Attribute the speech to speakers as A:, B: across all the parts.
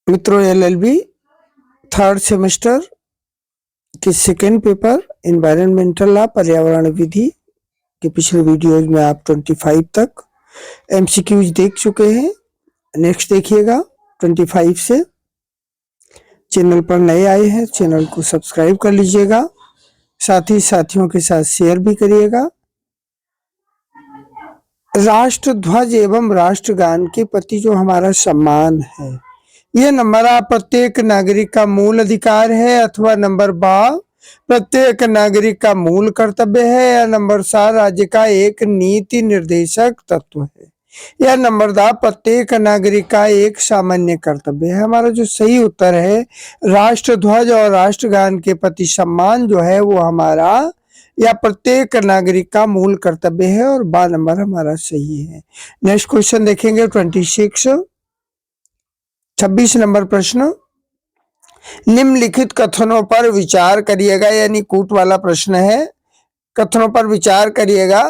A: मित्रों, LLB third semester के second paper environmental law पर्यावरण विधि के पिछले वीडियोज में आप 25 तक एमसीक्यूज देख चुके हैं। नेक्स्ट देखिएगा 25 से। चैनल पर नए आए हैं, चैनल को सब्सक्राइब कर लीजिएगा, साथ ही साथियों के साथ शेयर भी करिएगा। राष्ट्र ध्वज एवं राष्ट्रगान के प्रति जो हमारा सम्मान है, यह नंबर आ प्रत्येक नागरिक का मूल अधिकार है, अथवा नंबर बा प्रत्येक नागरिक का मूल कर्तव्य है, या नंबर सा राज्य का एक नीति निर्देशक तत्व है, या नंबर दा प्रत्येक नागरिक का एक सामान्य कर्तव्य है। हमारा जो सही उत्तर है, राष्ट्र ध्वज और राष्ट्रगान के प्रति सम्मान जो है वो हमारा या प्रत्येक नागरिक का मूल कर्तव्य है, और बा नंबर हमारा सही है। नेक्स्ट क्वेश्चन देखेंगे 26 नंबर प्रश्न। निम्नलिखित कथनों पर विचार करिएगा, यानी कूट वाला प्रश्न है। कथनों पर विचार करिएगा।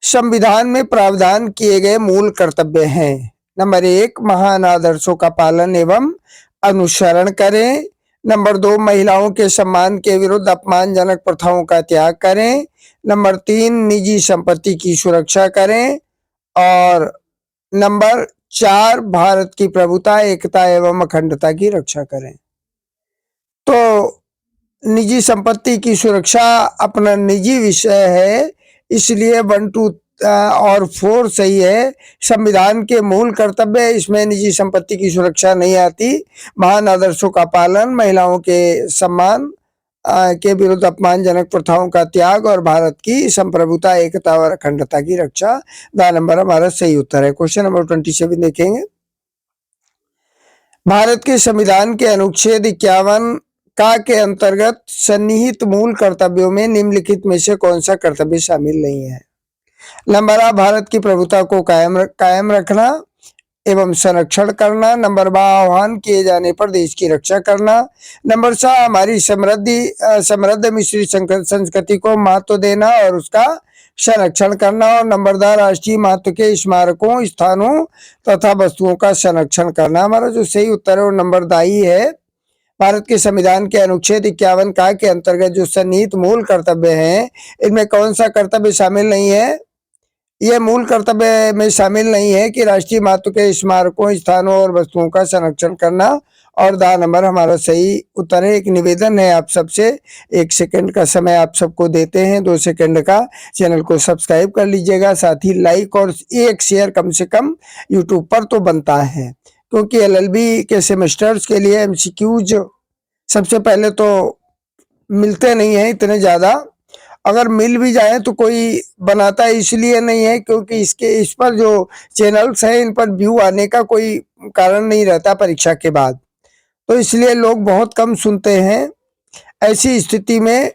A: संविधान में प्रावधान किए गए मूल कर्तव्य हैं। नंबर 1, महान आदर्शों का पालन एवं अनुसरण करें। नंबर 2, महिलाओं के सम्मान के विरुद्ध अपमानजनक प्रथाओं का त्याग करें। नंबर 3, निजी संपत्ति की सुरक्षा करें। और नंबर 4, भारत की प्रभुता, एकता एवं अखंडता की रक्षा करें। तो निजी संपत्ति की सुरक्षा अपना निजी विषय है, इसलिए 1, 2 और 4 सही है। संविधान के मूल कर्तव्य, इसमें निजी संपत्ति की सुरक्षा नहीं आती। महान आदर्शों का पालन, महिलाओं के सम्मान के विरुद्ध अपमानजनक प्रथाओं का त्याग, और भारत की संप्रभुता, एकता और अखंडता की रक्षा। दा नंबर हमारा सही उत्तर है। क्वेश्चन नंबर 27 देखेंगे। भारत के संविधान के अनुच्छेद 51 का के अंतर्गत सन्निहित मूल कर्तव्यों में निम्नलिखित में से कौन सा कर्तव्य शामिल नहीं है? नंबर आ, भारत की प्रभुता को कायम रखना एवं संरक्षण करना। नंबर बा, आह्वान किए जाने पर देश की रक्षा करना। नंबर सा, हमारी समृद्ध मिश्रित संस्कृति को महत्व देना और उसका संरक्षण करना। और नंबर दा, राष्ट्रीय महत्व के स्मारकों, स्थानों तथा वस्तुओं का संरक्षण करना। हमारा जो सही उत्तर है वो नंबर दा ही है। भारत के संविधान के अनुच्छेद 51 का के अंतर्गत जो सन्निहित मूल कर्तव्य हैं, इनमें कौन सा कर्तव्य शामिल नहीं है? यह मूल कर्तव्य में शामिल नहीं है कि राष्ट्रीय महत्व के स्मारकों, स्थानों और वस्तुओं का संरक्षण करना। और दा नंबर हमारा सही उत्तर है। एक निवेदन है आप सबसे, 1 सेकंड का समय आप सबको देते हैं, 2 सेकंड का। चैनल को सब्सक्राइब कर लीजिएगा, साथ ही लाइक और एक शेयर कम से कम यूट्यूब पर तो बनता है, क्योंकि एलएलबी के सेमेस्टर्स के लिए एमसीक्यूज सबसे पहले तो मिलते नहीं है इतने ज्यादा। अगर मिल भी जाए तो कोई बनाता इसलिए नहीं है क्योंकि इस पर जो चैनल्स हैं, इन पर व्यू आने का कोई कारण नहीं रहता परीक्षा के बाद, तो इसलिए लोग बहुत कम सुनते हैं। ऐसी स्थिति में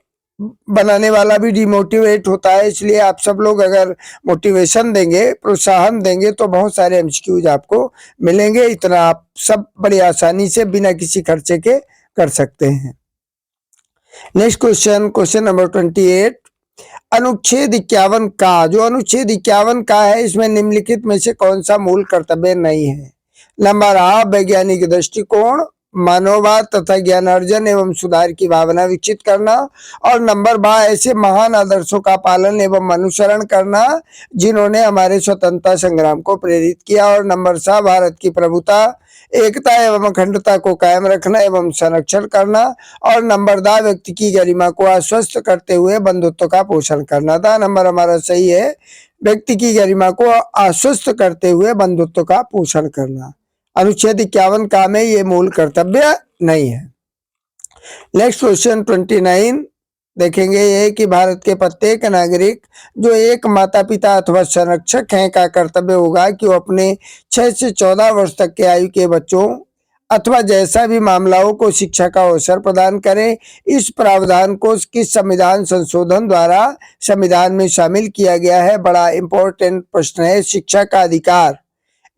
A: बनाने वाला भी डिमोटिवेट होता है। इसलिए आप सब लोग अगर मोटिवेशन देंगे, प्रोत्साहन देंगे, तो बहुत सारे एमसीक्यूज आपको मिलेंगे। इतना आप सब बड़ी आसानी से बिना किसी खर्चे के कर सकते हैं। Next question number 28। अनुच्छेद 51 का, जो अनुच्छेद 51 का है, इसमें निम्नलिखित में से कौन सा मूल कर्तव्य नहीं है? नंबर आ, वैज्ञानिक दृष्टिकोण, मानववाद तथा ज्ञानार्जन एवं सुधार की भावना विकसित करना। और नंबर बा, ऐसे महान आदर्शों का पालन एवं अनुसरण करना जिन्होंने हमारे स्वतंत्रता संग्राम को प्रेरित किया। और नंबर सा, भारत की प्रभुता, एकता एवं अखंडता को कायम रखना एवं संरक्षण करना। और नंबर दा, व्यक्ति की गरिमा को आश्वस्त करते हुए बंधुत्व का पोषण करना। दा नंबर हमारा सही है। व्यक्ति की गरिमा को आश्वस्त करते हुए बंधुत्व का पोषण करना। अनुच्छेद 51 का में ये मूल कर्तव्य नहीं है। नेक्स्ट क्वेश्चन 29 देखेंगे, ये कि भारत के प्रत्येक नागरिक जो एक माता पिता अथवा संरक्षक हैं का कर्तव्य होगा कि वो अपने 6 से 14 वर्ष तक के आयु के बच्चों अथवा जैसा भी मामलाओं को शिक्षा का अवसर प्रदान करें। इस प्रावधान को किस संविधान संशोधन द्वारा संविधान में शामिल किया गया है? बड़ा इंपॉर्टेंट प्रश्न है। शिक्षा का अधिकार,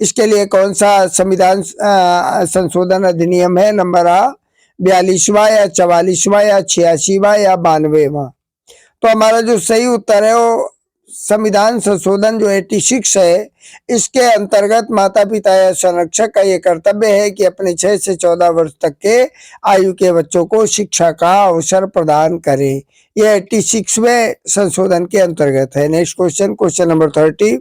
A: इसके लिए कौन सा संविधान संशोधन अधिनियम है? नंबर आ, 42वां या 44वां या 86वां या 92वां? तो हमारा जो सही उत्तर है वो संविधान संशोधन जो 86 है, इसके अंतर्गत माता पिता या संरक्षक का ये कर्तव्य है कि अपने 6 से 14 वर्ष तक के आयु के बच्चों को शिक्षा का अवसर प्रदान करें। ये 86वें संशोधन के अंतर्गत है। Next question, question number 30।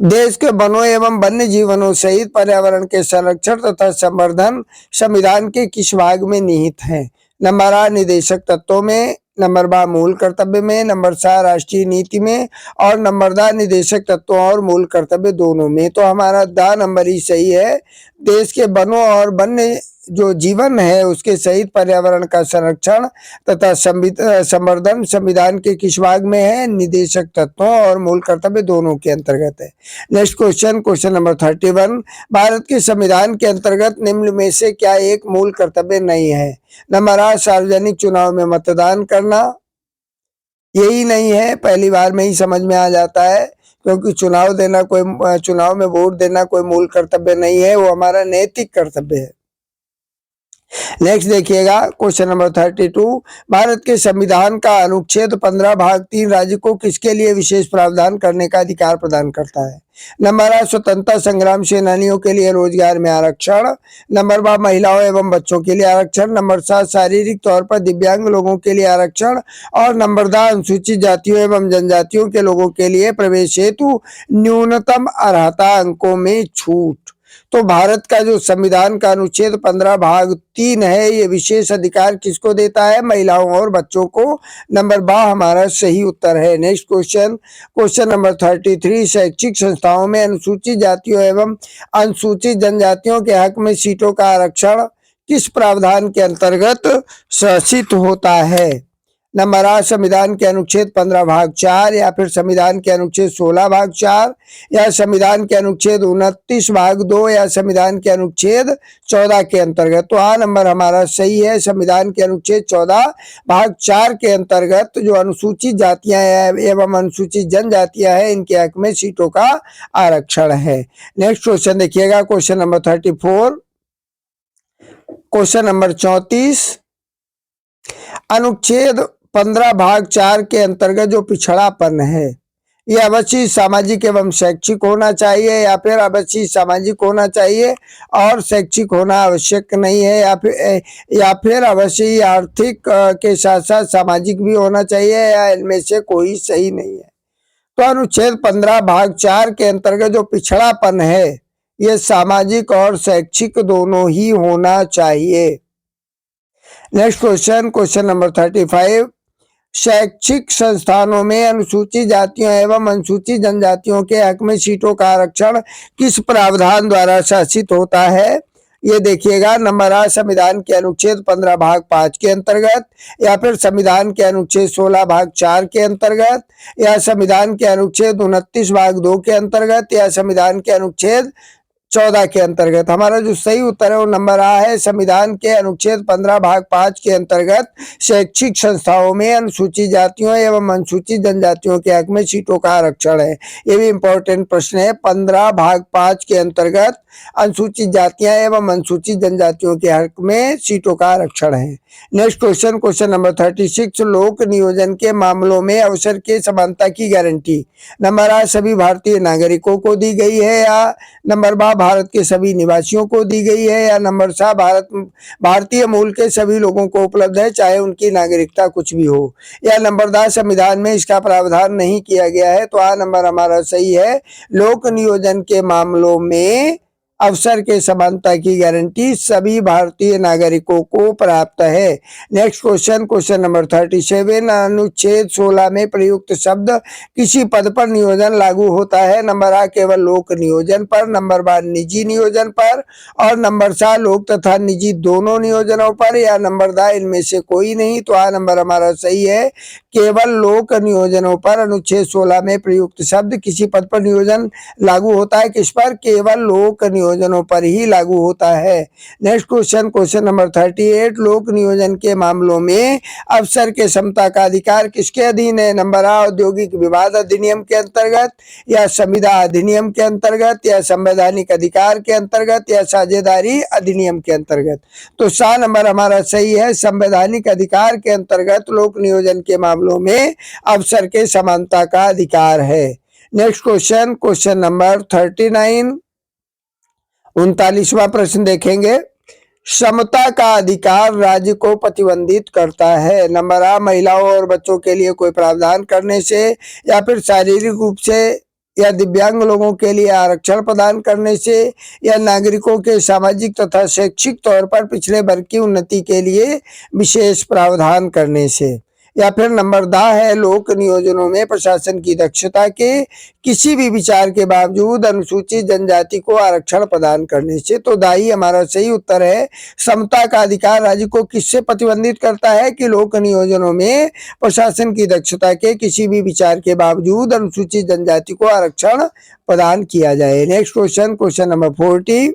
A: देश के वनों एवं वन्य जीवनों सहित पर्यावरण के संरक्षण तथा संवर्धन संविधान के किस भाग में निहित है? नंबर आ निर्देशक तत्वों में, नंबर बा मूल कर्तव्य में, नंबर सा राष्ट्रीय नीति में, और नंबर दा निर्देशक तत्वों और मूल कर्तव्य दोनों में। तो हमारा दा नंबर ही सही है। देश के वनों और वन्य जो जीवन है उसके सहित पर्यावरण का संरक्षण तथा संवर्धन संविधान के किस भाग में है? निदेशक तत्वों और मूल कर्तव्य दोनों के अंतर्गत है। Next question, question number 31। Bharat के संविधान के अंतर्गत निम्न में से क्या एक मूल कर्तव्य नहीं है? नंबर आ सार्वजनिक चुनाव में मतदान करना, यही नहीं है, पहली बार में ही समझ में आ जाता है, क्योंकि चुनाव में वोट देना कोई मूल कर्तव्य नहीं है, वो हमारा नैतिक कर्तव्य है। नेक्स्ट देखिएगा, क्वेश्चन नंबर 32। भारत के संविधान का अनुच्छेद 15 भाग 3 राज्य को किसके लिए विशेष प्रावधान करने का अधिकार प्रदान करता है? नंबर आ स्वतंत्रता संग्राम सेनानियों के लिए रोजगार में आरक्षण, नंबर बा महिलाओं एवं बच्चों के लिए आरक्षण, नंबर सा शारीरिक तौर पर दिव्यांग लोगों के लिए आरक्षण, और नंबर दा अनुसूचित जातियों एवं जनजातियों के लोगों के लिए प्रवेश हेतु न्यूनतम अर्हता अंकों में छूट। तो भारत का जो संविधान का अनुच्छेद 15 भाग 3 है, ये विशेष अधिकार किसको देता है? महिलाओं और बच्चों को। नंबर बा हमारा सही उत्तर है। Next question, question number 33। शैक्षिक संस्थाओं में अनुसूचित जातियों एवं अनुसूचित जनजातियों के हक में सीटों का आरक्षण किस प्रावधान के अंतर्गत शासित होता है? नंबर आ संविधान के अनुच्छेद 15 भाग 4, या फिर संविधान के अनुच्छेद 16 भाग 4, या संविधान के अनुच्छेद 29 भाग 2, या संविधान के अनुच्छेद 14 के अंतर्गत। तो आ नंबर हमारा सही है। संविधान के अनुच्छेद 14 भाग 4 के अंतर्गत जो अनुसूचित जातियां एवं अनुसूचित जनजातियां हैं, इनके हक में सीटों का आरक्षण है। नेक्स्ट क्वेश्चन देखिएगा, क्वेश्चन नंबर 34। Question number 34। अनुच्छेद 15 भाग 4 के अंतर्गत जो पिछड़ापन है, ये अवश्य सामाजिक एवं शैक्षिक होना चाहिए, या फिर अवश्य सामाजिक होना चाहिए और शैक्षिक होना आवश्यक नहीं है, या फिर अवश्य आर्थिक के साथ साथ सामाजिक भी होना चाहिए, या इनमें से कोई सही नहीं है। तो अनुच्छेद 15 भाग 4 के अंतर्गत जो पिछड़ापन है, ये सामाजिक और शैक्षिक दोनों ही होना चाहिए। Next question, question number 35। शैक्षिक संस्थानों में अनुसूचित जातियों एवं अनुसूचित जनजातियों के हक में सीटों का आरक्षण किस प्रावधान द्वारा शासित होता है? ये देखिएगा, नंबर आ संविधान के अनुच्छेद 15 भाग 5 के अंतर्गत, या फिर संविधान के अनुच्छेद 16 भाग 4 के अंतर्गत, या संविधान के अनुच्छेद 29 भाग 2 के अंतर्गत, या संविधान के अनुच्छेद 14 के अंतर्गत। हमारा जो सही उत्तर है वो नंबर आ है। संविधान के अनुच्छेद 15 भाग 5 के अंतर्गत शैक्षिक संस्थाओं में अनुसूचित जातियों एवं अनुसूचित जनजातियों के हक में सीटों का आरक्षण है। ये भी इंपॉर्टेंट प्रश्न है। 15 भाग 5 के अंतर्गत अनुसूचित जातियां एवं अनुसूचित जनजातियों के हक में सीटों का आरक्षण है। Next question, question number 36। लोक नियोजन के मामलों में अवसर के समानता की गारंटी नंबर आ सभी भारतीय नागरिकों को दी गई है, या नंबर बा भारत के सभी निवासियों को दी गई है, या नंबर सा भारतीय मूल के सभी लोगों को उपलब्ध है, चाहे उनकी नागरिकता कुछ भी हो, या नंबर दा संविधान में इसका प्रावधान नहीं किया गया है। तो आ नंबर हमारा सही है। लोक नियोजन के मामलों में अवसर के समानता की गारंटी सभी भारतीय नागरिकों को प्राप्त है। Next question, question number 37। अनुच्छेद 16 में प्रयुक्त शब्द किसी पद पर नियोजन लागू होता है? नंबर आ केवल लोक नियोजन पर, नंबर बा निजी नियोजन पर, और नंबर सा लोक तथा निजी दोनों नियोजनों पर, या नंबर दा इनमें से कोई नहीं। तो आ नंबर हमारा सही है। केवल लोक नियोजनों पर अनुच्छेद 16 में प्रयुक्त शब्द किसी पद पर नियोजन लागू होता है। किस पर? केवल लोक नियोजनों पर ही लागू होता है। नेक्स्ट क्वेश्चन, क्वेश्चन नंबर 38, लोक नियोजन के मामलों में अफसर के समता का अधिकार किसके अधीन है? नंबर आ, औद्योगिक विवाद अधिनियम के अंतर्गत, या संविदा अधिनियम के अंतर्गत, या संवैधानिक अधिकार के अंतर्गत, या साझेदारी अधिनियम के अंतर्गत। तो सा नंबर हमारा सही है, संवैधानिक अधिकार के अंतर्गत लोक नियोजन के मामलों में अफसर के समानता का अधिकार है। नेक्स्ट क्वेश्चन, क्वेश्चन नंबर 39, 39वां प्रश्न देखेंगे। समता का अधिकार राज्य को प्रतिबंधित करता है। नंबर आ, महिलाओं और बच्चों के लिए कोई प्रावधान करने से, या फिर शारीरिक रूप से या दिव्यांग लोगों के लिए आरक्षण प्रदान करने से, या नागरिकों के सामाजिक तथा शैक्षिक तौर पर पिछड़े वर्ग की उन्नति के लिए विशेष प्रावधान करने से। या फिर नंबर दा है, लोक नियोजनों में प्रशासन की दक्षता के किसी भी विचार के बावजूद अनुसूचित जनजाति को आरक्षण प्रदान करने से। तो दा ही हमारा सही उत्तर है। समता का अधिकार राज्य को किससे प्रतिबंधित करता है? कि लोक नियोजनों में प्रशासन की दक्षता के किसी भी विचार के बावजूद अनुसूचित जनजाति को आरक्षण प्रदान किया जाए। नेक्स्ट क्वेश्चन, क्वेश्चन नंबर 40,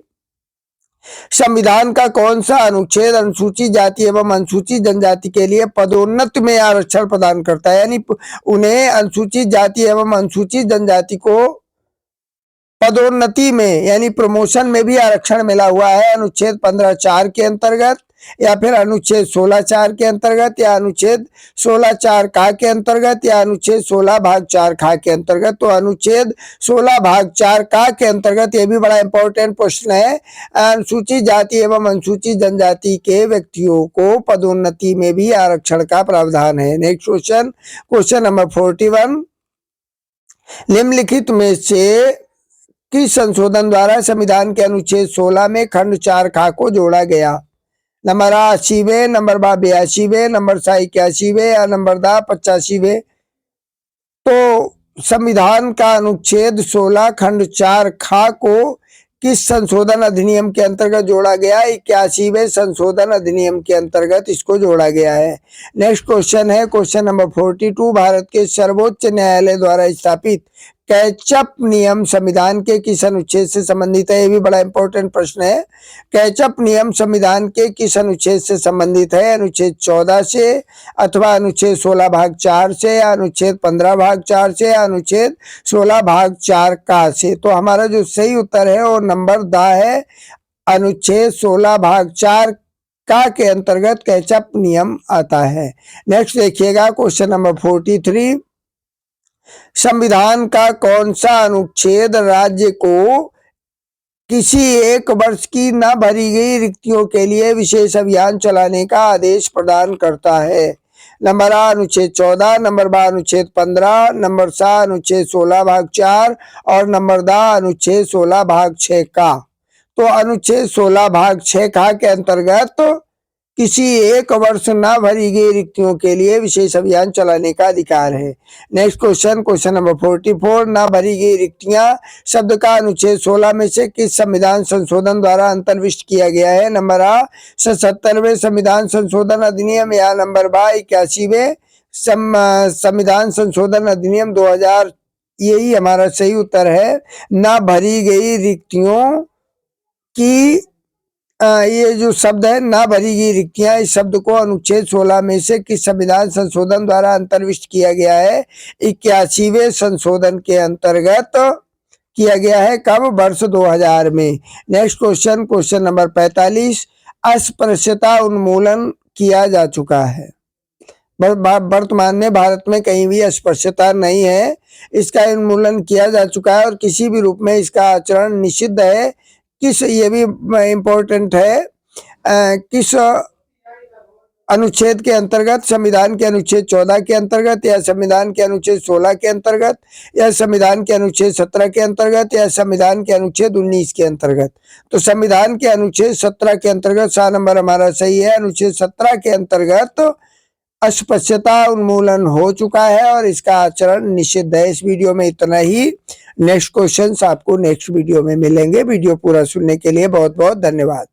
A: संविधान का कौन सा अनुच्छेद अनुसूचित जाति एवं अनुसूचित जनजाति के लिए पदोन्नति में आरक्षण प्रदान करता है? यानी उन्हें अनुसूचित जाति एवं अनुसूचित जनजाति को पदोन्नति में यानी प्रमोशन में भी आरक्षण मिला हुआ है। अनुच्छेद 15(4) के अंतर्गत, या फिर अनुच्छेद 16(4) के अंतर्गत, या अनुच्छेद 16(4) का के अंतर्गत, या अनुच्छेद 16(4) खा के अंतर्गत। तो अनुच्छेद 16(4) का के अंतर्गत, ये भी बड़ा इंपॉर्टेंट प्रश्न है। अनुसूचित जाति एवं अनुसूचित जनजाति के व्यक्तियों को पदोन्नति में भी आरक्षण का प्रावधान है। नेक्स्ट क्वेश्चन, क्वेश्चन नंबर 41, निम्नलिखित में से किस संशोधन द्वारा संविधान के अनुच्छेद 16 में खंड 4 खा को जोड़ा गया? नंबर आ 80वें, नंबर बा 82वें, नंबर सा 81वें, या नंबर दा 85वें। तो संविधान का अनुच्छेद 16 खंड 4 खा को किस संशोधन अधिनियम के अंतर्गत जोड़ा गया? 81वें संशोधन अधिनियम के अंतर्गत इसको जोड़ा गया है। नेक्स्ट क्वेश्चन है क्वेश्चन नंबर 42, भारत के सर्वोच्च न्यायालय द्वारा स्थापित कैचअप नियम संविधान के किस अनुच्छेद से संबंधित है? ये भी बड़ा इंपॉर्टेंट प्रश्न है। कैचअप नियम संविधान के किस अनुच्छेद से संबंधित है? अनुच्छेद 14 से, अथवा अनुच्छेद 16 भाग 4 से, या अनुच्छेद 15 भाग 4 से, या अनुच्छेद 16 भाग 4 का से। तो हमारा जो सही उत्तर है वो नंबर दा है, अनुच्छेद 16 भाग 4 का के अंतर्गत कैचअप नियम आता है। नेक्स्ट देखिएगा क्वेश्चन नंबर 43, संविधान का कौन सा अनुच्छेद राज्य को किसी एक वर्ष की न भरी गई रिक्तियों के लिए विशेष अभियान चलाने का आदेश प्रदान करता है? नंबर आ अनुच्छेद 14, नंबर बा अनुच्छेद 15, नंबर सा अनुच्छेद 16 भाग 4, और नंबर दा अनुच्छेद 16 भाग 6 का। तो अनुच्छेद 16 भाग 6 का के अंतर्गत किसी एक वर्ष न भरी गई रिक्तियों के लिए विशेष अभियान चलाने का अधिकार है। नेक्स्ट क्वेश्चन, क्वेश्चन नंबर 44, न भरी गई रिक्तियां शब्द का अनुच्छेद 16 में से किस संविधान संशोधन द्वारा अंतर्विष्ट किया गया है? नंबर आ 77वें संविधान संशोधन अधिनियम, या नंबर बा 81वें संविधान संशोधन अधिनियम 2000। यही हमारा सही उत्तर है। न भरी गई रिक्तियों की ये जो शब्द है ना भरी गई रिक्तियां, इस शब्द को अनुच्छेद 16 में से किस संविधान संशोधन द्वारा अंतर्विष्ट किया गया है? 81वें संशोधन के अंतर्गत किया गया है। कब? वर्ष 2000 में। नेक्स्ट क्वेश्चन, क्वेश्चन नंबर 45, अस्पृश्यता उन्मूलन किया जा चुका है। वर्तमान में भारत में कहीं भी अस्पृश्यता नहीं है, इसका उन्मूलन किया जा चुका है और किसी भी रूप में इसका आचरण निषिद्ध है। किस, ये भी इम्पोर्टेंट है, किस अनुच्छेद के अंतर्गत? संविधान के अनुच्छेद 14 के अंतर्गत, या संविधान के अनुच्छेद 16 के अंतर्गत, या संविधान के अनुच्छेद 17 के अंतर्गत, या संविधान के अनुच्छेद 19 के अंतर्गत। तो संविधान के अनुच्छेद 17 के अंतर्गत सा नंबर हमारा सही है। अनुच्छेद 17 के अंतर्गत अस्पृश्यता उन्मूलन हो चुका है और इसका आचरण निषिद्ध है। इस वीडियो में इतना ही। नेक्स्ट क्वेश्चंस आपको नेक्स्ट वीडियो में मिलेंगे। वीडियो पूरा सुनने के लिए बहुत बहुत धन्यवाद।